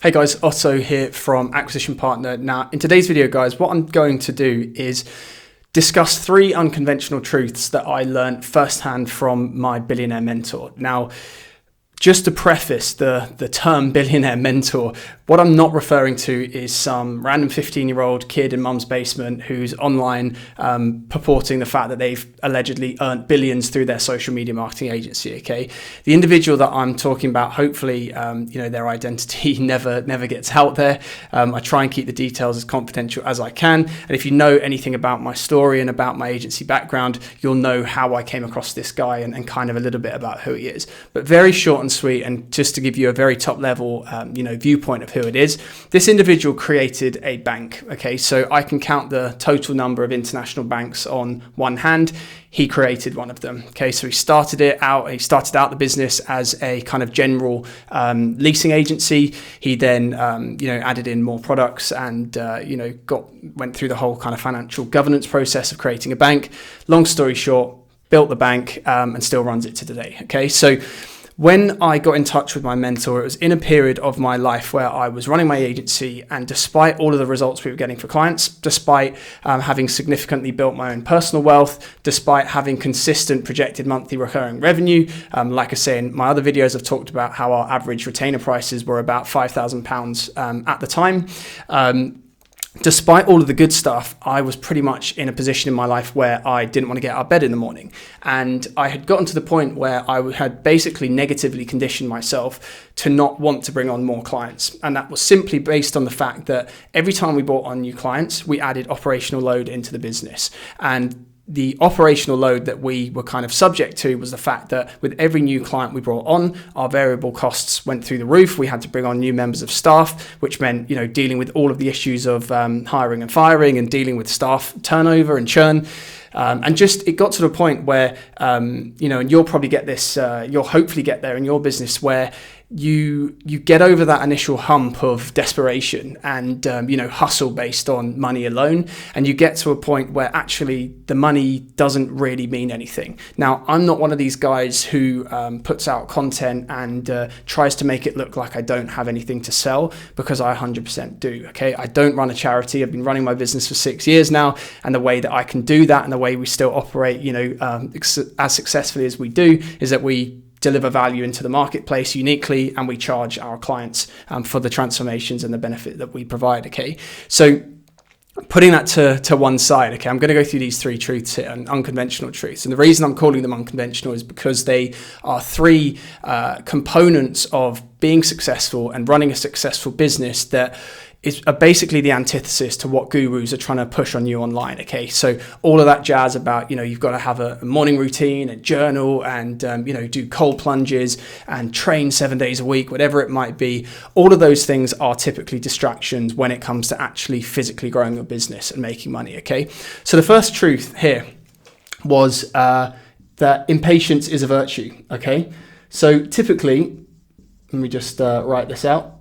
Hey guys, Otto here from Acquisition Partner. Now, in today's video, guys, what I'm going to do is discuss 3 unconventional truths that I learned firsthand from my billionaire mentor. Now, just to preface the term billionaire mentor, what I'm not referring to is some random 15-year-old kid in mum's basement who's online purporting the fact that they've allegedly earned billions through their social media marketing agency, okay? The individual that I'm talking about, hopefully, their identity never gets out there. I try and keep the details as confidential as I can. And if you know anything about my story and about my agency background, you'll know how I came across this guy and kind of a little bit about who he is. But very short and sweet, and just to give you a very top level viewpoint of who it is, this individual created a bank. Okay, so I can count the total number of international banks on one hand. He created one of them. Okay, so he started out the business as a kind of general leasing agency. He then added in more products and went through the whole kind of financial governance process of creating a bank. Long story short, built the bank and still runs it to today. Okay, so when I got in touch with my mentor, it was in a period of my life where I was running my agency, and despite all of the results we were getting for clients, despite having significantly built my own personal wealth, despite having consistent projected monthly recurring revenue, like I say in my other videos, I've talked about how our average retainer prices were about £5,000 at the time. Despite all of the good stuff, I was pretty much in a position in my life where I didn't want to get out of bed in the morning. And I had gotten to the point where I had basically negatively conditioned myself to not want to bring on more clients. And that was simply based on the fact that every time we brought on new clients, we added operational load into the business. And the operational load that we were kind of subject to was the fact that with every new client we brought on, our variable costs went through the roof. We had to bring on new members of staff, which meant, dealing with all of the issues of hiring and firing and dealing with staff turnover and churn. And just it got to the point where, and you'll probably get this, you'll hopefully get there in your business where you get over that initial hump of desperation and hustle based on money alone, and you get to a point where actually the money doesn't really mean anything. Now, I'm not one of these guys who puts out content and tries to make it look like I don't have anything to sell, because I 100% do. Okay, I don't run a charity. I've been running my business for 6 years now, and the way that I can do that and the way we still operate as successfully as we do is that we deliver value into the marketplace uniquely, and we charge our clients for the transformations and the benefit that we provide. Okay, so putting that to one side, okay, I'm going to go through these 3 truths here, and unconventional truths. And the reason I'm calling them unconventional is because they are 3 components of being successful and running a successful business that are basically the antithesis to what gurus are trying to push on you online. Okay, so all of that jazz about you've got to have a morning routine, a journal, and do cold plunges and train 7 days a week, whatever it might be. All of those things are typically distractions when it comes to actually physically growing your business and making money. Okay, so the first truth here was that impatience is a virtue. Okay, so typically, let me just write this out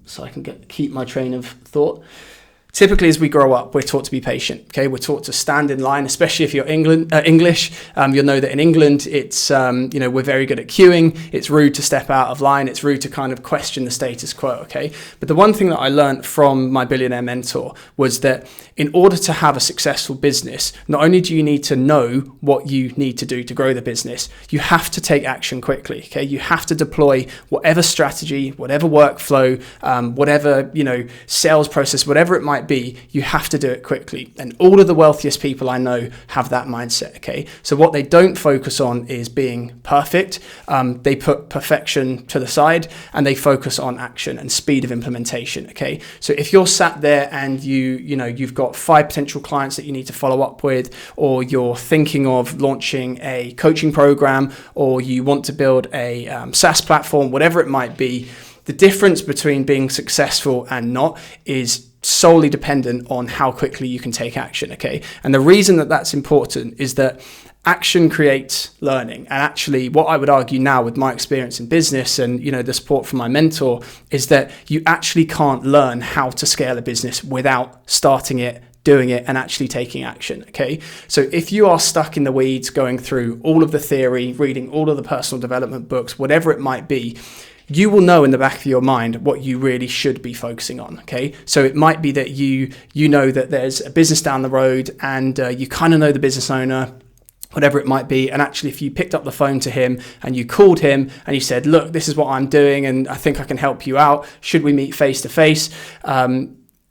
so I can keep my train of thought. Typically, as we grow up, we're taught to be patient. Okay, we're taught to stand in line, especially if you're English. You'll know that in England, it's we're very good at queuing. It's rude to step out of line. It's rude to kind of question the status quo. Okay, but the one thing that I learned from my billionaire mentor was that in order to have a successful business, not only do you need to know what you need to do to grow the business, you have to take action quickly. Okay, you have to deploy whatever strategy, whatever workflow, whatever sales process, whatever it might be, you have to do it quickly. And all of the wealthiest people I know have that mindset. Okay, so what they don't focus on is being perfect. They put perfection to the side and they focus on action and speed of implementation. Okay, so if you're sat there and you've got 5 potential clients that you need to follow up with, or you're thinking of launching a coaching program, or you want to build a SaaS platform, whatever it might be, the difference between being successful and not is solely dependent on how quickly you can take action. Okay, and the reason that that's important is that action creates learning. And actually, what I would argue now with my experience in business and the support from my mentor is that you actually can't learn how to scale a business without starting it, doing it, and actually taking action. Okay, so if you are stuck in the weeds going through all of the theory, reading all of the personal development books, whatever it might be, you will know in the back of your mind what you really should be focusing on, okay? So it might be that you know that there's a business down the road and you kind of know the business owner, whatever it might be, and actually if you picked up the phone to him and you called him and you said, look, this is what I'm doing and I think I can help you out, should we meet face to face?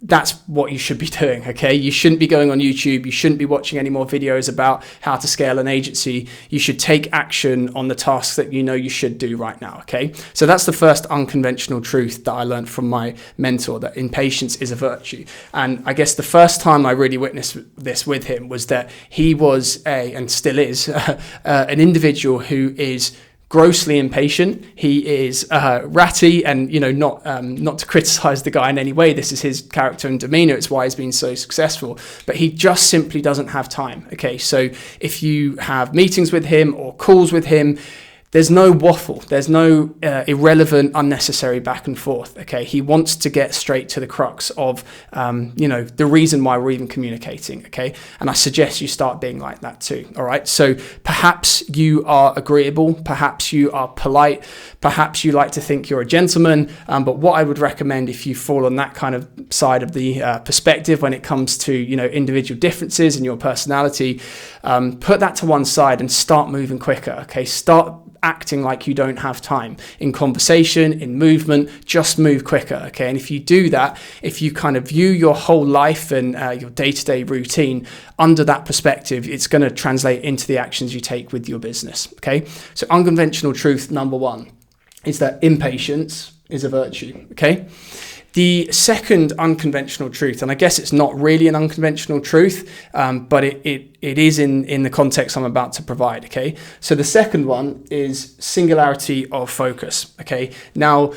That's what you should be doing, okay? You shouldn't be going on YouTube. You shouldn't be watching any more videos about how to scale an agency. You should take action on the tasks that you know you should do right now, okay? So that's the first unconventional truth that I learned from my mentor, that impatience is a virtue. And I guess the first time I really witnessed this with him was that he was and still is, an individual who is grossly impatient. He is ratty, and not to criticize the guy in any way. This is his character and demeanor. It's why he's been so successful. But he just simply doesn't have time. Okay, so if you have meetings with him or calls with him, there's no waffle. There's no irrelevant, unnecessary back and forth. Okay, he wants to get straight to the crux of, the reason why we're even communicating. Okay, and I suggest you start being like that too. All right. So perhaps you are agreeable. Perhaps you are polite. Perhaps you like to think you're a gentleman. But what I would recommend, if you fall on that kind of side of the perspective when it comes to individual differences in your personality, put that to one side and start moving quicker. Okay, start acting like you don't have time in conversation, in movement. Just move quicker, okay? And if you do that, if you kind of view your whole life and your day-to-day routine under that perspective, it's going to translate into the actions you take with your business, okay? So unconventional truth number one is that impatience is a virtue, okay? The second unconventional truth, and I guess it's not really an unconventional truth, but it is in the context I'm about to provide, okay? So the second one is singularity of focus, okay? Now,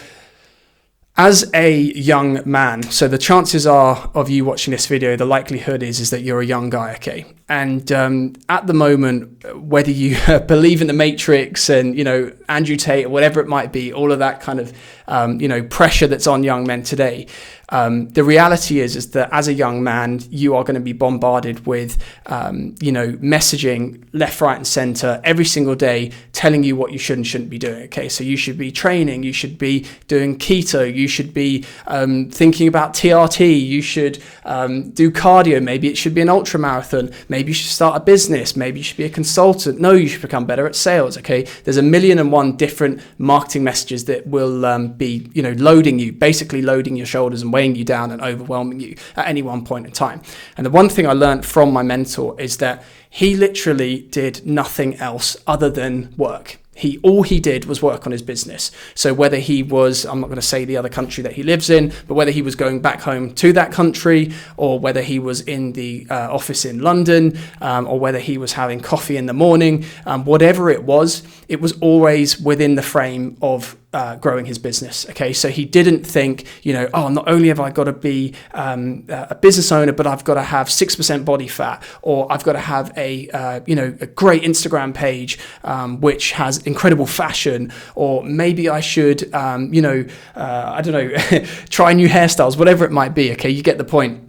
as a young man, so the chances are of you watching this video, the likelihood is that you're a young guy, okay? And at the moment, whether you believe in the Matrix and, Andrew Tate or whatever it might be, all of that kind of, pressure that's on young men today, the reality is that as a young man, you are going to be bombarded with, messaging left, right, and center every single day, telling you what you should and shouldn't be doing. Okay, so you should be training, you should be doing keto, you should be thinking about TRT, you should do cardio. Maybe it should be an ultra marathon. Maybe you should start a business. Maybe you should be a consultant. No, you should become better at sales. Okay, there's 1,000,001 different marketing messages that will be, basically loading your shoulders and weighing you down and overwhelming you at any one point in time. And the one thing I learned from my mentor is that he literally did nothing else other than work. All he did was work on his business. So whether he was, I'm not going to say the other country that he lives in, but whether he was going back home to that country, or whether he was in the office in London, or whether he was having coffee in the morning, whatever it was always within the frame of growing his business. Okay, so he didn't think, not only have I got to be a business owner, but I've got to have 6% body fat, or I've got to have a great Instagram page which has incredible fashion, or maybe I should I don't know try new hairstyles, whatever it might be. Okay, you get the point.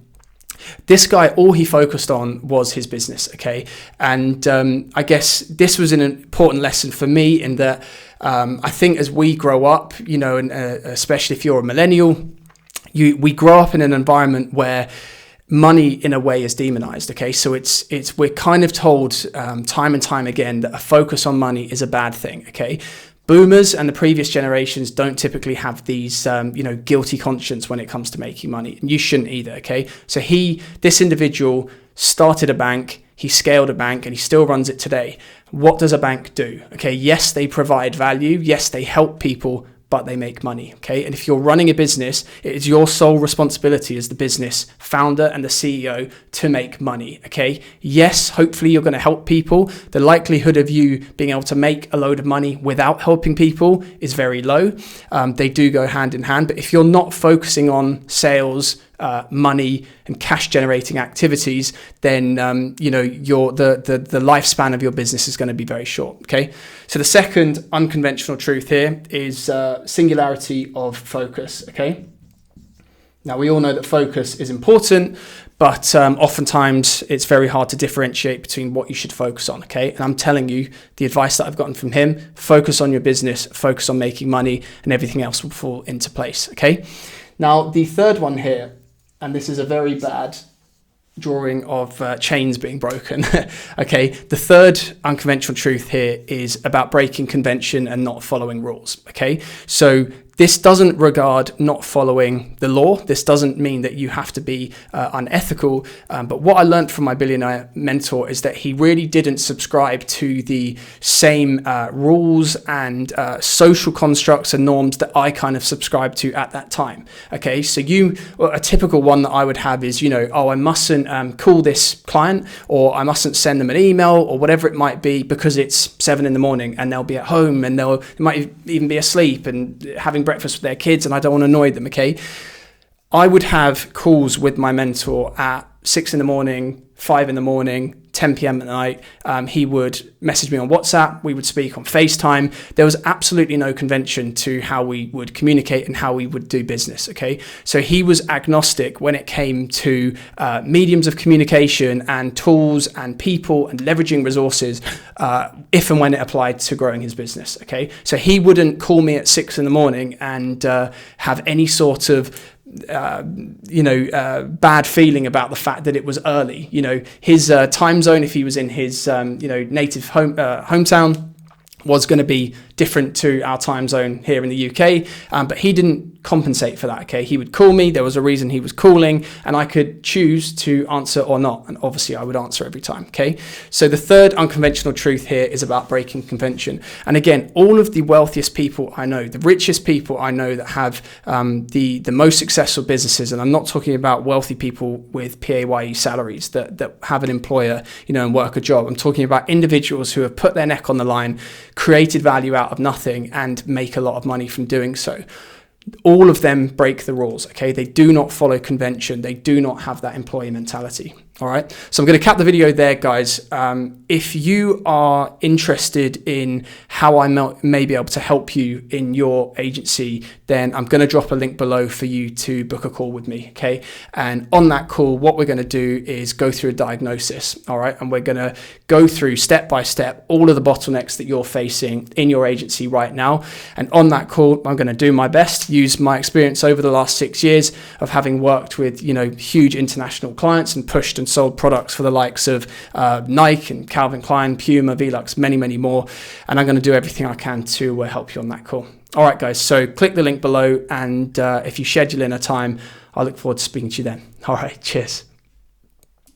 This guy, all he focused on was his business, okay? And I guess this was an important lesson for me in that I think as we grow up, and especially if you're a millennial, we grow up in an environment where money in a way is demonized, okay? So we're kind of told time and time again that a focus on money is a bad thing, okay? Boomers and the previous generations don't typically have these, guilty conscience when it comes to making money. And you shouldn't either, okay? So this individual started a bank, he scaled a bank, and he still runs it today. What does a bank do? Okay, yes, they provide value. Yes, they help people, but they make money, okay? And if you're running a business, it is your sole responsibility as the business founder and the CEO to make money, okay? Yes, hopefully you're going to help people. The likelihood of you being able to make a load of money without helping people is very low. They do go hand in hand, but if you're not focusing on sales, money and cash generating activities, then the lifespan of your business is going to be very short. Okay, so the second unconventional truth here is singularity of focus. Okay, Now, we all know that focus is important, but oftentimes it's very hard to differentiate between what you should focus on, okay? And I'm telling you, the advice that I've gotten from him, focus on your business, focus on making money, and everything else will fall into place, okay? Now, the third one here, and this is a very bad drawing of chains being broken, okay? The third unconventional truth here is about breaking convention and not following rules, okay? So this doesn't regard not following the law. This doesn't mean that you have to be unethical. But what I learned from my billionaire mentor is that he really didn't subscribe to the same rules and social constructs and norms that I kind of subscribed to at that time. Okay, so a typical one that I would have is, I mustn't call this client, or I mustn't send them an email, or whatever it might be, because it's 7 a.m. and they'll be at home and they might even be asleep and having breakfast with their kids, and I don't want to annoy them, okay? I would have calls with my mentor at 6 a.m, 5 a.m, 10 p.m. at night. He would message me on WhatsApp. We would speak on FaceTime. There was absolutely no convention to how we would communicate and how we would do business, okay? So he was agnostic when it came to mediums of communication and tools and people and leveraging resources if and when it applied to growing his business, okay? So he wouldn't call me at 6 a.m. and have any sort of bad feeling about the fact that it was early. His time zone, if he was in his native hometown, was going to be different to our time zone here in the UK, but he didn't compensate for that, okay? He would call me, there was a reason he was calling, and I could choose to answer or not, and obviously I would answer every time, okay? So the third unconventional truth here is about breaking convention. And again, all of the wealthiest people I know, the richest people I know that have the most successful businesses, and I'm not talking about wealthy people with PAYE salaries that have an employer, and work a job. I'm talking about individuals who have put their neck on the line, created value out of nothing, and make a lot of money from doing so. All of them break the rules, okay? They do not follow convention. They do not have that employee mentality, all right? So I'm going to cap the video there, guys. If you are interested in how I may be able to help you in your agency, then I'm going to drop a link below for you to book a call with me, okay? And on that call, what we're going to do is go through a diagnosis, all right? And we're going to go through step by step all of the bottlenecks that you're facing in your agency right now. And on that call, I'm going to do my best, use my experience over the last 6 years of having worked with, huge international clients and pushed and sold products for the likes of Nike and Calvin Klein, Puma, Velux, many, many more. And I'm going to do everything I can to help you on that call. All right, guys, so click the link below, and if you schedule in a time, I look forward to speaking to you then. All right, cheers.